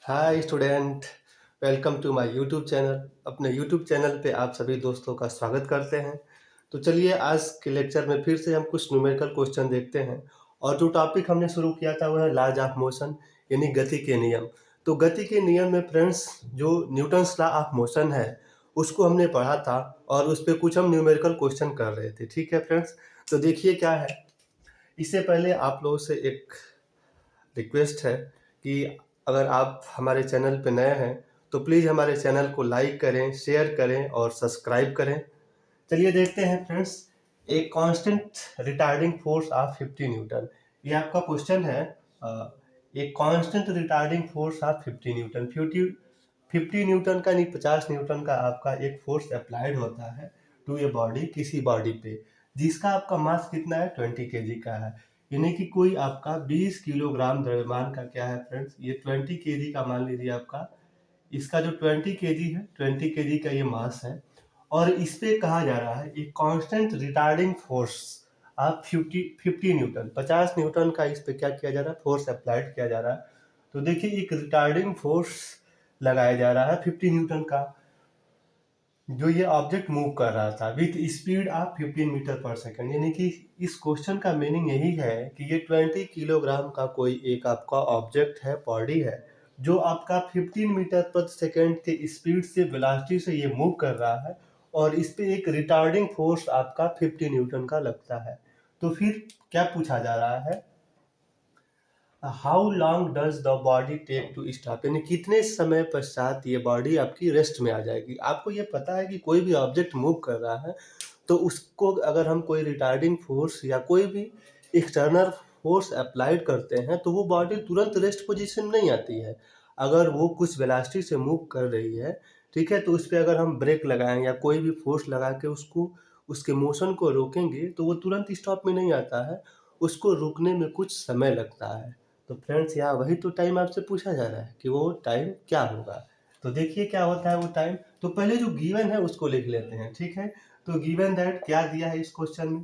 Hi student, welcome to my YouTube channel. अपने YouTube channel पे आप सभी दोस्तों का स्वागत करते हैं। तो चलिए आज के लेक्चर में फिर से हम कुछ न्यूमेरिकल क्वेश्चन देखते हैं। और जो टॉपिक हमने शुरू किया था वो है लॉज ऑफ मोशन, यानी गति के नियम। तो गति के नियम में फ्रेंड्स जो न्यूटन्स लॉ ऑफ मोशन है उसको हमने पढ़ा था और उस पर कुछ हम न्यूमेरिकल क्वेश्चन कर रहे थे। ठीक है फ्रेंड्स, तो देखिए क्या है। इससे पहले आप लोगों से एक रिक्वेस्ट है कि अगर आप हमारे चैनल पर नए हैं तो प्लीज़ हमारे चैनल को लाइक करें, शेयर करें और सब्सक्राइब करें। चलिए देखते हैं फ्रेंड्स, एक constant retarding force of 50 Newton, ये आपका क्वेश्चन है। एक constant retarding force of 50 Newton, 50 Newton का नहीं 50 न्यूटन का आपका एक फोर्स अप्लाइड होता है टू ए बॉडी, किसी बॉडी पे, जिसका आपका मास कितना है 20 केजी का है। यानी कि कोई आपका 20 किलोग्राम द्रव्यमान का क्या है फ्रेंड्स, ये 20 केजी का मान लीजिए आपका, इसका जो 20 केजी है 20 केजी का ये मास है। और इस पे कहा जा रहा है एक कांस्टेंट रिटार्डिंग फोर्स आप 50 न्यूटन, 50 न्यूटन का इस पे क्या किया जा रहा है, फोर्स अप्लाइड किया जा रहा है। तो देखिए एक रिटार्डिंग फोर्स लगाया जा रहा है 50 न्यूटन का, जो ये ऑब्जेक्ट मूव कर रहा था विथ स्पीड ऑफ 15 मीटर पर सेकंड। यानी कि इस क्वेश्चन का मीनिंग यही है कि ये 20 किलोग्राम का कोई एक आपका ऑब्जेक्ट है, बॉडी है, जो आपका 15 मीटर पर सेकंड के स्पीड से, वेलोसिटी से ये मूव कर रहा है और इस पे एक रिटार्डिंग फोर्स आपका 50 न्यूटन का लगता है। तो फिर क्या पूछा जा रहा है, how long does the body take to stop, यानी कितने समय पश्चात ये बॉडी आपकी रेस्ट में आ जाएगी। आपको ये पता है कि कोई भी ऑब्जेक्ट मूव कर रहा है तो उसको अगर हम कोई रिटार्डिंग फोर्स या कोई भी एक्सटर्नल फोर्स अप्लाइड करते हैं तो वो बॉडी तुरंत रेस्ट पोजीशन में नहीं आती है। अगर वो कुछ वेलोसिटी से मूव कर रही है, ठीक है, तो उस पर अगर हम ब्रेक लगाएं या कोई भी फोर्स लगा के उसको, उसके मोशन को रोकेंगे तो वो तुरंत स्टॉप में नहीं आता है, उसको रुकने में कुछ समय लगता है। तो फ्रेंड्स यहाँ वही तो टाइम आपसे पूछा जा रहा है कि वो टाइम क्या होगा। तो देखिए क्या होता है वो टाइम। तो पहले जो गिवन है उसको लिख लेते हैं, ठीक है। तो गिवन दैट क्या दिया है इस क्वेश्चन में,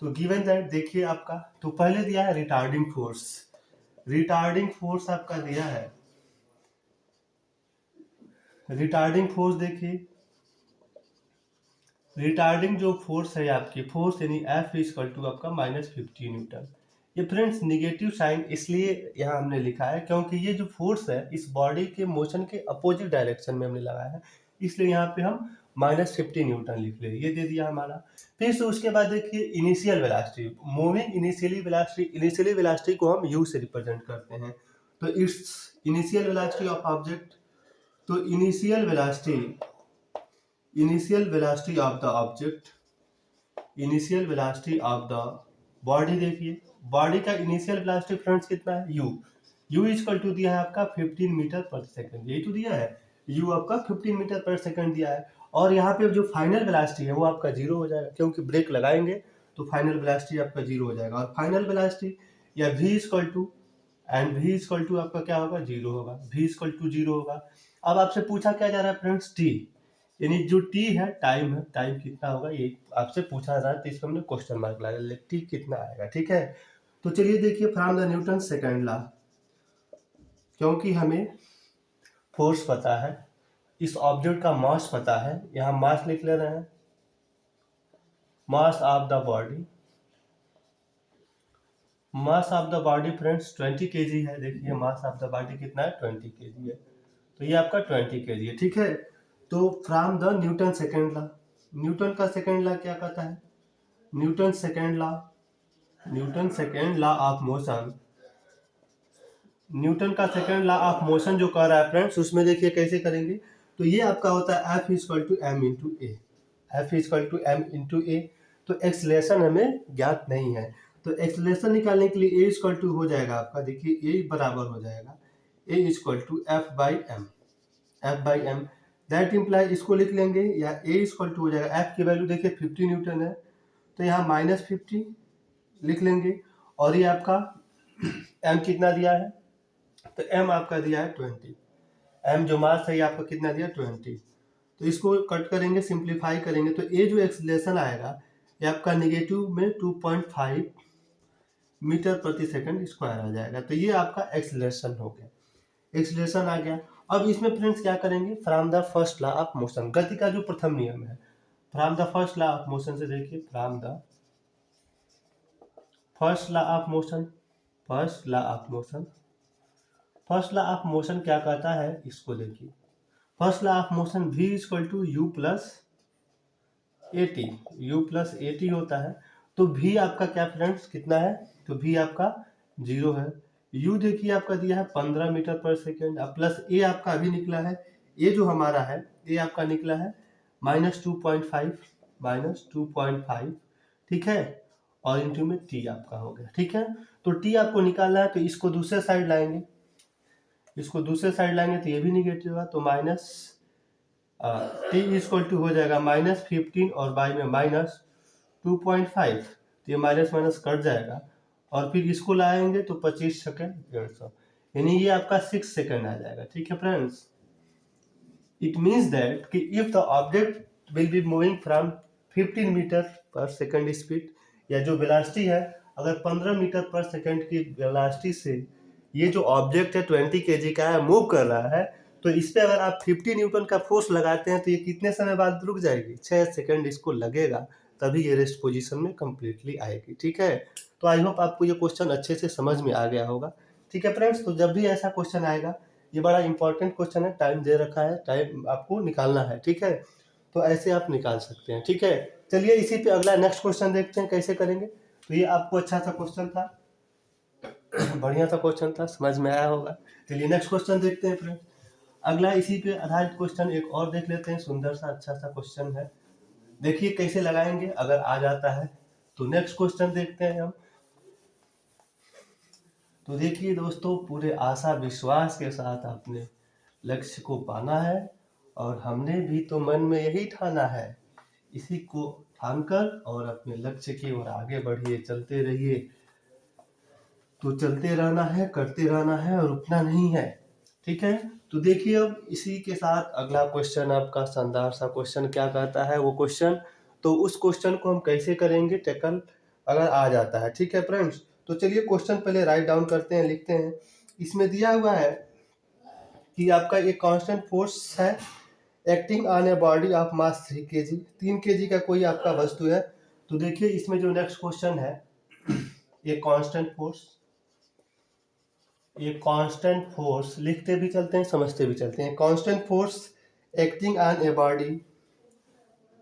तो गिवन दैट देखिए आपका, तो पहले दिया है रिटार्डिंग फोर्स। रिटार्डिंग फोर्स आपका दिया है, रिटार्डिंग फोर्स देखिए, रिटार्डिंग जो फोर्स है आपकी, फोर्स यानी F इक्वल टू आपका -50 न्यूटन। ये फ्रेंड्स निगेटिव साइन इसलिए यहाँ हमने लिखा है क्योंकि ये जो फोर्स है इस बॉडी के मोशन के अपोजिट डायरेक्शन में हमने लगाया है, इसलिए यहाँ पे हम -50 न्यूटन लिख ले, ये दे दिया हमारा। फिर से उसके बाद देखिए initial velocity, moving initially velocity, initially velocity को हम u से रिप्रेजेंट करते हैं। तो it's initial velocity of object, तो initial velocity, initial velocity of the object, initial velocity of the body, देखिए बॉडी का इनिशियल वेलोसिटी फ्रेंड्स कितना है u इक्वल टू दिया है आपका 15 मीटर पर सेकंड, यही तो दिया है, u आपका 15 मीटर पर सेकंड दिया है। और यहाँ पे जो फाइनल वेलोसिटी है वो आपका जीरो हो जाएगा, क्योंकि ब्रेक लगाएंगे तो फाइनल वेलोसिटी आपका जीरो हो जाएगा। और फाइनल वेलोसिटी या v equal to, and v equal to आपका क्या होगा, जीरो होगा, v इक्वल टू जीरो होगा। अब आपसे पूछा क्या जा रहा है फ्रेंड्स, t, यानी जो टी है टाइम है, टाइम कितना होगा ये आपसे पूछा जा रहा है, तो इसमें हमने क्वेश्चन मार्क लगाया, टी कितना आएगा, ठीक है। तो चलिए देखिए from the Newton second law, क्योंकि हमें फोर्स पता है, इस ऑब्जेक्ट का मास पता है, यहाँ मास लिख ले रहे हैं, mass of the body, mass of the body friends 20 KG है। देखिए मास ऑफ द बॉडी कितना है, 20 केजी है, तो ये आपका 20 केजी है, ठीक है। तो from the Newton second law, Newton का सेकंड लॉ क्या कहता है, Newton second law, Newton second law of motion, Newton का सेकंड लॉ ऑफ मोशन जो कह रहा है फ्रेंड्स, उसमें देखिए कैसे करेंगे। तो ये आपका होता है F equal to M into A, F equal to M into A. तो एक्सलेशन हमें ज्ञात नहीं है, तो एक्सलेशन निकालने के लिए ए इक्वल टू हो जाएगा आपका, देखिए ए बराबर हो जाएगा A equal to F by M, F by M, that imply, इसको लिख लेंगे, या ए इक्वल टू हो जाएगा, एफ की वैल्यू देखिए 50 न्यूटन है तो यहाँ -50 लिख लेंगे। और ये आपका एम कितना दिया है, तो एम आपका दिया है 20, एम जो मास है ये आपका कितना दिया 20। तो इसको कट करेंगे, सिंप्लीफाई करेंगे, तो ये जो एक्सलेशन आएगा ये आपका निगेटिव में 2.5 मीटर प्रति सेकंड स्क्वायर आ जाएगा। तो ये आपका एक्सलेशन हो गया। एक्सीलरेशन आ गया। अब इसमें फ्रेंड्स क्या करेंगे, from the first law of motion, गति का जो प्रथम नियम है, from the first law of motion से देखिए, from the first law of motion, first law of motion, first law of motion क्या कहता है, इसको देखिए, first law of motion v equal to u plus a t, u plus a t होता है। तो v आपका क्या फ्रेंड्स कितना है, तो v आपका 0 है। u देखिए आपका दिया है 15 मीटर पर सेकेंड, अब प्लस a आपका अभी निकला है, a जो हमारा है a आपका निकला है -2.5, -2.5, ठीक है, और इंटू में t आपका हो गया, ठीक है। तो t आपको निकालना है, तो इसको दूसरे साइड लाएंगे, इसको दूसरे साइड लाएंगे तो ये भी निगेटिव है, तो माइनस टी इक्वल टू हो जाएगा -15 और बाई में -2.5, तो ये माइनस माइनस कट जाएगा, और फिर इसको लाएंगे तो 25 सेकेंड 150, यानी ये आपका 6 सेकेंड आ जाएगा, ठीक है फ्रेंड्स। इट मीन्स दैट कि if the object will be moving from 15 metre per second speed, या जो वेलोसिटी है अगर 15 मीटर पर सेकेंड की वेलोसिटी से ये जो ऑब्जेक्ट है 20 kg का है, मूव कर रहा है, तो इस पे अगर आप 50 न्यूटन का फोर्स लगाते हैं तो ये कितने समय बाद रुक जाएगी, 6 सेकेंड इसको लगेगा, तभी ये रेस्ट पोजीशन में कंप्लीटली आएगी, ठीक है। तो आई होप आपको ये क्वेश्चन अच्छे से समझ में आ गया होगा, ठीक है फ्रेंड्स। तो जब भी ऐसा क्वेश्चन आएगा, ये बड़ा इंपॉर्टेंट क्वेश्चन है, टाइम दे रखा है, टाइम आपको निकालना है, ठीक है, तो ऐसे आप निकाल सकते हैं, ठीक है। चलिए इसी पे अगला नेक्स्ट क्वेश्चन देखते हैं कैसे करेंगे। तो ये आपको अच्छा सा क्वेश्चन था, बढ़िया सा क्वेश्चन था, समझ में आया होगा। चलिए नेक्स्ट क्वेश्चन देखते हैं फ्रेंड। अगला इसी पे आधारित क्वेश्चन एक और देख लेते हैं, सुंदर सा अच्छा सा क्वेश्चन है, देखिए कैसे लगाएंगे, अगर आ जाता है तो नेक्स्ट क्वेश्चन देखते हैं हम। तो देखिए दोस्तों, पूरे आशा विश्वास के साथ अपने लक्ष्य को पाना है, और हमने भी तो मन में यही ठाना है, इसी को ठानकर और अपने लक्ष्य की ओर आगे बढ़िए, चलते रहिए, तो चलते रहना है, करते रहना है, और रुकना नहीं है, ठीक है। तो देखिए अब इसी के साथ अगला क्वेश्चन आपका शानदार सा क्वेश्चन क्या कहता है वो क्वेश्चन, तो उस क्वेश्चन को हम कैसे करेंगे टैकल, अगर आ जाता है, ठीक है फ्रेंड्स। तो चलिए क्वेश्चन पहले राइट डाउन करते हैं, लिखते हैं। इसमें दिया हुआ है कि आपका एक कांस्टेंट फोर्स है acting on a body of mass 3 kg, 3 kg का कोई आपका वस्तु है। तो देखिए इसमें जो नेक्स्ट क्वेश्चन है, ये कांस्टेंट फोर्स, ये कांस्टेंट फोर्स लिखते भी चलते हैं, समझते भी चलते हैं। Constant force acting on a body,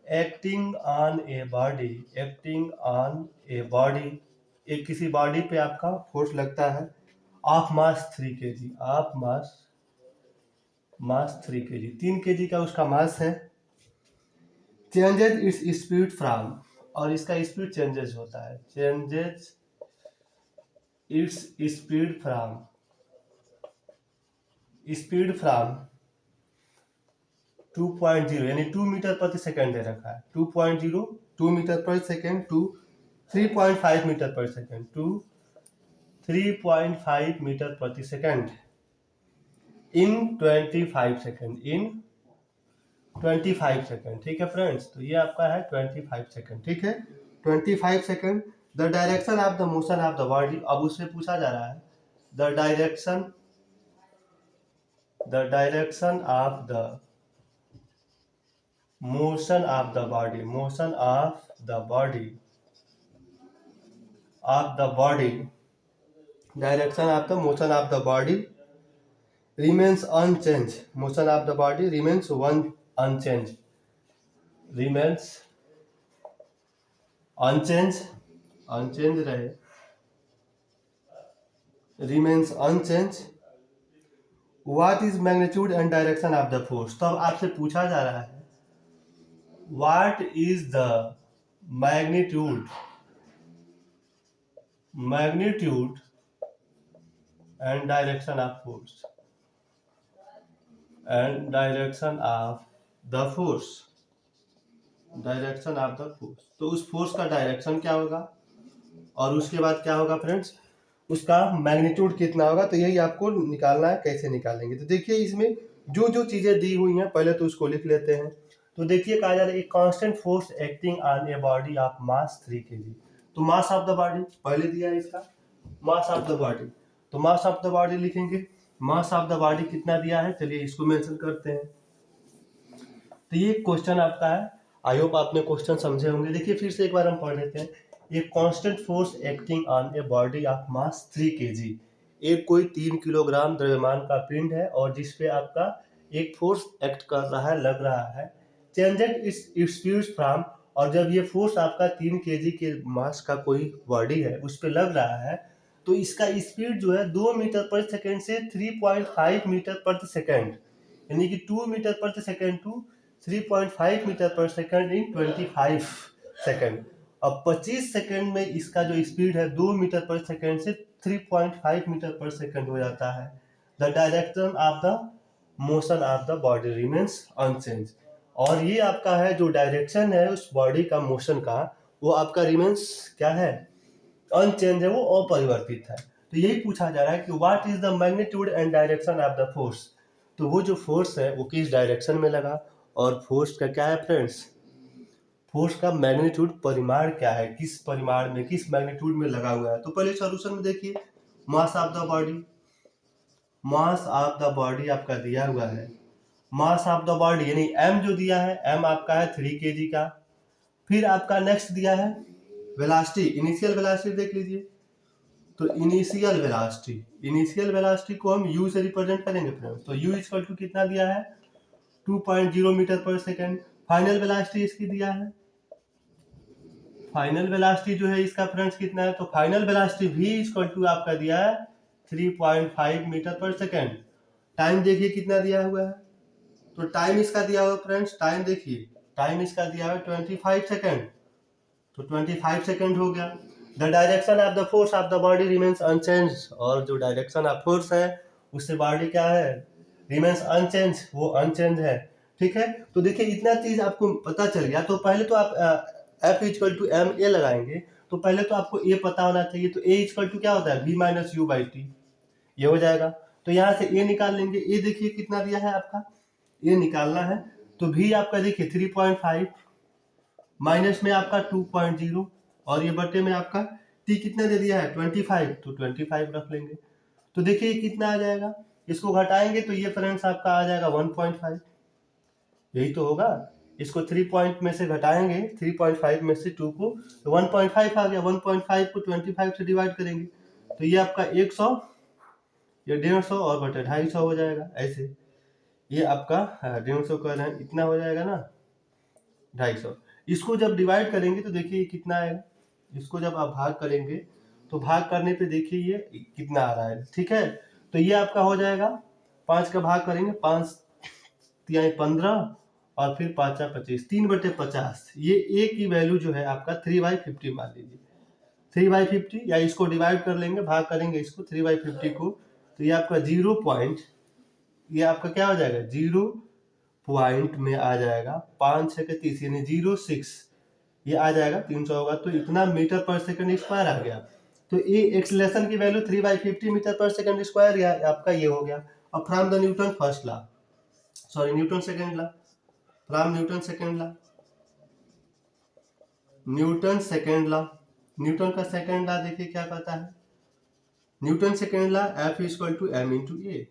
acting on a body, acting on a body, एक किसी बॉडी पे आपका फोर्स लगता है, of mass 3 kg, of mass 3 kg, 3 kg का उसका मास है। चेंजेज इट्स स्पीड फ्रॉम, और इसका स्पीड चेंजेस होता है, changes its speed from, speed from 2.0 यानी 2 मीटर प्रति सेकेंड दे रखा है, 2.0 2 metre per second to 3.5 metre per second, to 3.5 metre प्रति second in 25 second, in 25 second, ठीक है फ्रेंड्स। तो ये आपका है 25 सेकेंड, ठीक है, 25 second. The direction of the motion of the body, अब उससे पूछा जा रहा है the direction of the motion of the body, motion of the body, direction of the motion of the body remains unchanged, motion of the body remains unchanged, remains unchanged रहे, remains unchanged। what is magnitude and direction of the force, तो अब आपसे पूछा जा रहा है what is the magnitude and direction of force, and direction of the force, तो उस फोर्स का डायरेक्शन क्या होगा, और उसके बाद क्या होगा फ्रेंड्स, उसका मैग्नीट्यूड कितना होगा। तो यही आपको निकालना है, कैसे निकालेंगे। तो देखिए इसमें जो जो चीजें दी हुई हैं पहले तो उसको लिख लेते हैं। तो देखिए कहा जा रहा है constant force acting on a body of mass 3 kg, तो मास ऑफ द बॉडी पहले दिया है इसका, मास ऑफ द बॉडी, तो मास ऑफ द बॉडी लिखेंगे मास ऑफ द बॉडी कितना दिया है, चलिए इसको मेंशन करते हैं। तो ये क्वेश्चन आपका है, आई होप आपने क्वेश्चन समझे होंगे। देखिए फिर से एक बार हम पढ़ लेते हैं। ये constant force acting on a body of mass 3 kg, एक कोई 3 किलोग्राम द्रव्यमान का पिंड है और जिसपे आपका एक फोर्स एक्ट कर रहा है, लग रहा है। चेंजेड इस स्पीड फ्रॉम, और जब ये फोर्स आपका 3 kg के मास का कोई बॉडी है उस पर लग रहा है, तो इसका स्पीड जो है 2 मीटर पर सेकेंड से 3.5 मीटर पर सेकेंड, यानी कि 2 metre per second to 3.5 metre per second in 25 second. अब 25 सेकेंड में इसका जो स्पीड है 2 मीटर पर सेकेंड से 3.5 मीटर पर सेकेंड हो जाता है। The direction of the motion of the body remains unchanged, और ये आपका है जो डायरेक्शन है उस बॉडी का मोशन का, वो आपका रिमेन्स क्या है, अनचेंज है, वो अपरिवर्तित है। तो यही पूछा जा रहा है कि what is the magnitude and direction of the force. तो वो जो फोर्स है वो किस डायरेक्शन में लगा, और फोर्स का क्या है फ्रेंड्स, फोर्स का मैग्नीट्यूड परिमाण क्या है, किस परिमाण में, किस मैग्नीट्यूड में लगा हुआ है। तो पहले सॉल्यूशन में देखिए, mass of the body, mass of the body आपका दिया हुआ है, मास ऑफ द बॉडी यानी m जो दिया है, m आपका है 3 kg का। फिर आपका नेक्स्ट दिया है वेलोसिटी, इनिशियल वेलोसिटी देख लीजिए। तो इनिशियल वेलोसिटी को हम u से रिप्रेजेंट करेंगे फ्रेंड्स। तो u इक्वल टू कितना दिया है, 2.0 metre per second. Final velocity इसकी दिया है, फाइनल वेलोसिटी जो है इसका फ्रेंड्स कितना है, तो final velocity v equal to आपका दिया है 3.5 मीटर पर सेकेंड। टाइम देखिए कितना दिया हुआ है, तो टाइम इसका दिया हुआ फ्रेंड्स, टाइम देखिए, टाइम इसका दिया हुआ 25 सेकेंड, तो 25 सेकेंड हो गया। The direction of the force of the body remains unchanged, और जो डायरेक्शन ऑफ फोर्स है उससे बॉडी क्या है, रिमेन्स अनचेंज, वो अनचेंज है। ठीक है, तो देखिए इतना चीज आपको पता चल गया। तो पहले तो आप F equal to m a लगाएंगे, तो पहले तो आपको ए पता होना चाहिए। तो ए इक्वल टू क्या होता है, v minus you by T, ये हो जाएगा। तो यहाँ से ए निकाल लेंगे, ए देखिए कितना दिया है आपका, ए निकालना है। तो v आपका देखिए 3.5, माइनस में आपका 2.0, और ये बटे में आपका t कितना दे दिया है 25, तो 25 रख लेंगे। तो देखिए कितना आ जाएगा, इसको घटाएंगे तो ये फ्रेंड्स आपका आ जाएगा 1.5, यही तो होगा। इसको 3 पॉइंट में से घटाएंगे, 3.5 में से 2 को, तो 1.5 आ गया। 1.5 को 25 से डिवाइड करेंगे तो ये आपका 100, ये 150 और बटे 250 हो जाएगा। ऐसे ये आपका 150 का इतना हो जाएगा ना, 250। इसको जब डिवाइड करेंगे तो देखिए ये कितना आएगा, इसको जब आप भाग करेंगे तो भाग करने पे देखिए ये कितना आ रहा है। ठीक है, तो ये आपका हो जाएगा, 5 का भाग करेंगे, 5 तिहाई 15 और फिर 5 25, 3/50। ये ए की वैल्यू जो है आपका 3/50 मान लीजिए, 3/50, या इसको डिवाइड कर लेंगे, भाग करेंगे इसको 3/50 को, तो ये आपका 0 पॉइंट, ये आपका क्या हो जाएगा, 0 पॉइंट में आ जाएगा 5 6 के 30 यानी 0.6, ये आ जाएगा 300 होगा। तो इतना मीटर पर सेकंड स्क्वायर आ गया। तो ये एक्सेलरेशन की वैल्यू 3/50 मीटर पर सेकंड स्क्वायर आपका ये हो गया। अब from the Newton first law, sorry Newton second law, from Newton second law, Newton second law, Newton का सेकंड लॉ देखिए क्या कहता है, Newton second law F equal to M into A.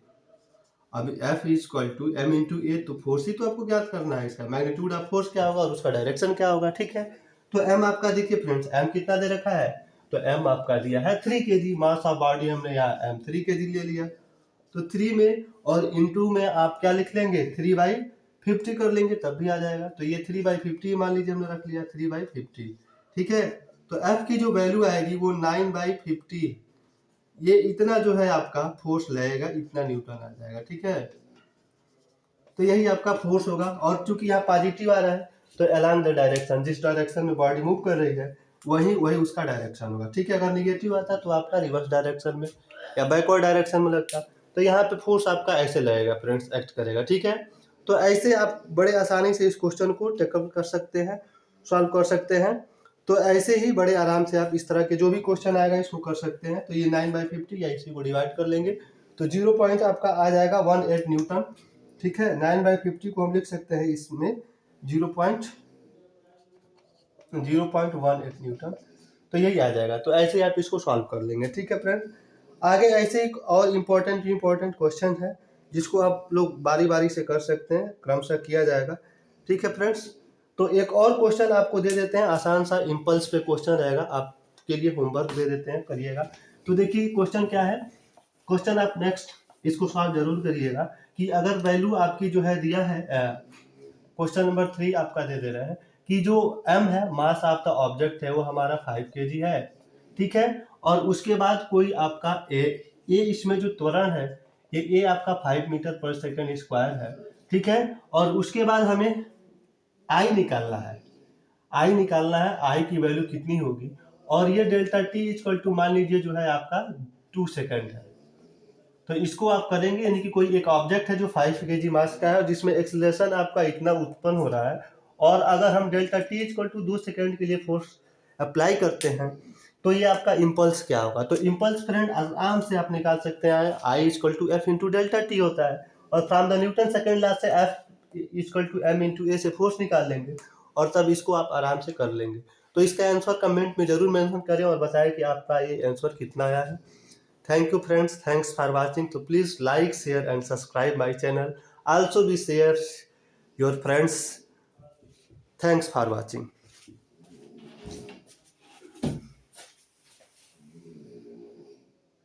अब F equal to M into A, तो force ही तो आपको ज्ञात करना है, इसका मैग्नीट्यूड ऑफ फोर्स क्या होगा और उसका डायरेक्शन क्या होगा। ठीक है, तो m आपका देखिए फ्रेंड्स, m कितना दे रखा है, तो m आपका दिया है 3 kg, मास ऑफ बॉडी हमने यहाँ m 3 kg ले लिया। तो 3 में और इनटू में आप क्या लिख लेंगे, 3/50 कर लेंगे तब भी आ जाएगा। तो ये 3/50 मान लीजिए हमने रख लिया 3/50। ठीक है, तो f की जो वैल्यू आएगी वो 9/50, ये इतना जो है आपका फोर्स लगेगा, इतना न्यूटन आ जाएगा। ठीक है, तो यही आपका फोर्स होगा। और चूंकि यहाँ पॉजिटिव आ रहा है तो अलोंग द डायरेक्शन, जिस डायरेक्शन में बॉडी मूव कर रही है वही उसका डायरेक्शन होगा। ठीक है, अगर निगेटिव आता तो आपका रिवर्स डायरेक्शन में या बैकवर्ड डायरेक्शन में लगता। तो यहाँ पे फोर्स आपका ऐसे लगेगा फ्रेंड्स, एक्ट करेगा। ठीक है, तो ऐसे आप बड़े आसानी से इस क्वेश्चन को टेकअप कर सकते हैं, सॉल्व कर सकते हैं। तो ऐसे ही बड़े आराम से आप इस तरह के जो भी क्वेश्चन आएगा इसको कर सकते हैं। तो ये 9/50 या इसी को डिवाइड कर लेंगे तो 0 पॉइंट आपका आ जाएगा 18 न्यूटन। ठीक है, 9/50 को हम लिख सकते हैं इसमें 0.18 न्यूटन, तो यही आ जाएगा। तो ऐसे आप इसको सॉल्व कर लेंगे। ठीक है फ्रेंड, आगे ऐसे एक और इम्पोर्टेंट क्वेश्चन है जिसको आप लोग बारी बारी से कर सकते हैं, क्रमशः किया जाएगा। ठीक है फ्रेंड्स, तो एक और क्वेश्चन आपको दे देते हैं, आसान सा इम्पल्स पे क्वेश्चन रहेगा, आपके लिए होमवर्क दे देते हैं, करिएगा। तो देखिए क्वेश्चन क्या है, क्वेश्चन आप नेक्स्ट इसको सॉल्व जरूर करिएगा कि अगर वैल्यू आपकी जो है दिया है, क्वेश्चन नंबर 3 आपका दे दे रहे हैं कि जो m है, मास ऑफ द ऑब्जेक्ट है, वो हमारा 5 kg है। ठीक है, और उसके बाद कोई आपका ए इसमें जो त्वरण है, ये आपका 5 मीटर पर सेकंड स्क्वायर है। ठीक है, और उसके बाद हमें आई निकालना है, आई की वैल्यू कितनी होगी, और ये डेल्टा टी इक्वल टू मान लीजिए जो है आपका 2 सेकंड है। तो इसको आप करेंगे, यानी कि कोई एक ऑब्जेक्ट है जो 5 kg मास का है, जिसमें एक्सीलरेशन आपका इतना उत्पन्न हो रहा है, और अगर हम delta t equal to 2 second के लिए फोर्स अप्लाई करते हैं, तो ये आपका इम्पल्स क्या होगा। तो इम्पल्स फ्रेंड आराम से आप निकाल सकते हैं, I equal to F into delta T होता है, और from the Newton second law से F equal to M into A से फोर्स निकाल लेंगे, और तब इसको आप आराम से कर लेंगे। तो इसका आंसर कमेंट में जरूर मेंशन करें और बताएं कि आपका ये आंसर कितना आया है। Thank you friends, thanks for watching. So please like, share and subscribe my channel. Also be share your friends. Thanks for watching.